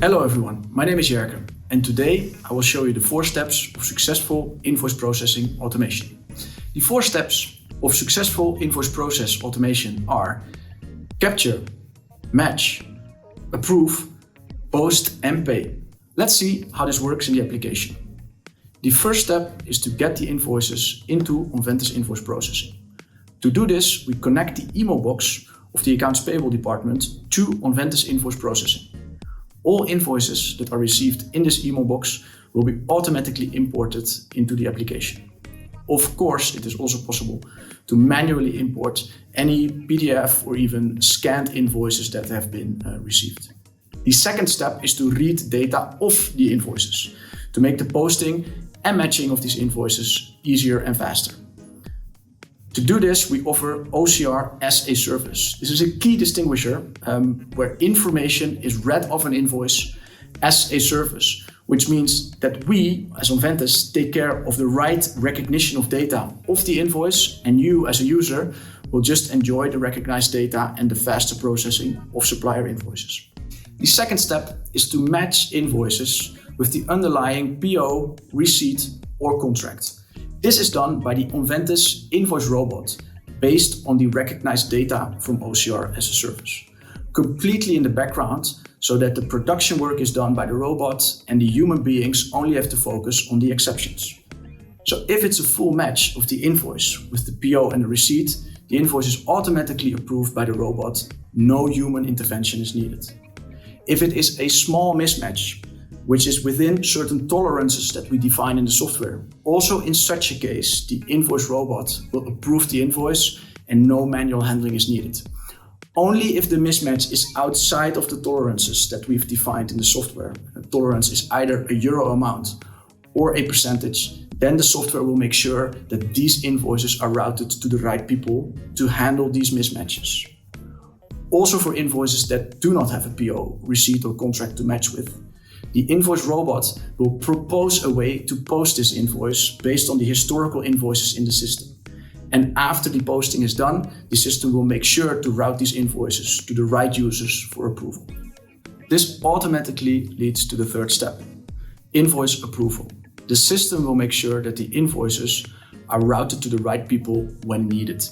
Hello everyone, my name is Jerke, and today I will show you the 4 steps of successful invoice processing automation. The 4 steps of successful invoice process automation are capture, match, approve, post and pay. Let's see how this works in the application. The first step is to get the invoices into Onventis Invoice Processing. To do this, we connect the email box of the Accounts Payable department to Onventis Invoice Processing. All invoices that are received in this email box will be automatically imported into the application. Of course, it is also possible to manually import any PDF or even scanned invoices that have been received. The second step is to read data of the invoices to make the posting and matching of these invoices easier and faster. To do this, we offer OCR as a service. This is a key distinguisher where information is read off an invoice as a service, which means that we, as Onventis, take care of the right recognition of data of the invoice, and you, as a user, will just enjoy the recognized data and the faster processing of supplier invoices. The second step is to match invoices with the underlying PO, receipt, or contract. This is done by the Onventis Invoice Robot based on the recognized data from OCR as a service, completely in the background so that the production work is done by the robot and the human beings only have to focus on the exceptions. So if it's a full match of the invoice with the PO and the receipt, the invoice is automatically approved by the robot. No human intervention is needed. If it is a small mismatch, which is within certain tolerances that we define in the software, also in such a case, the invoice robot will approve the invoice and no manual handling is needed. Only if the mismatch is outside of the tolerances that we've defined in the software, the tolerance is either a euro amount or a percentage, then the software will make sure that these invoices are routed to the right people to handle these mismatches. Also for invoices that do not have a PO, receipt or contract to match with, the invoice robot will propose a way to post this invoice based on the historical invoices in the system. And after the posting is done, the system will make sure to route these invoices to the right users for approval. This automatically leads to the third step, invoice approval. The system will make sure that the invoices are routed to the right people when needed.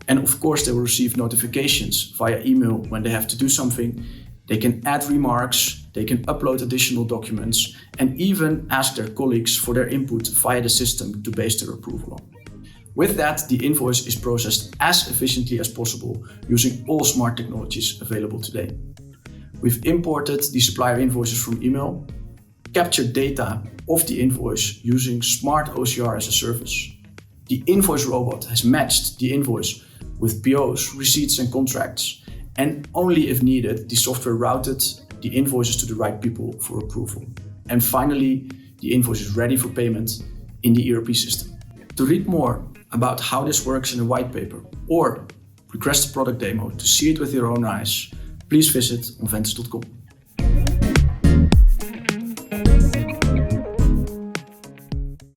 And of course, they will receive notifications via email when they have to do something. They can add remarks, they can upload additional documents, and even ask their colleagues for their input via the system to base their approval on. With that, the invoice is processed as efficiently as possible using all smart technologies available today. We've imported the supplier invoices from email, captured data of the invoice using smart OCR as a service. The invoice robot has matched the invoice with POs, receipts, and contracts. And only if needed, the software routed the invoices to the right people for approval. And finally, the invoice is ready for payment in the ERP system. To read more about how this works in a white paper or request a product demo to see it with your own eyes, please visit onventis.com.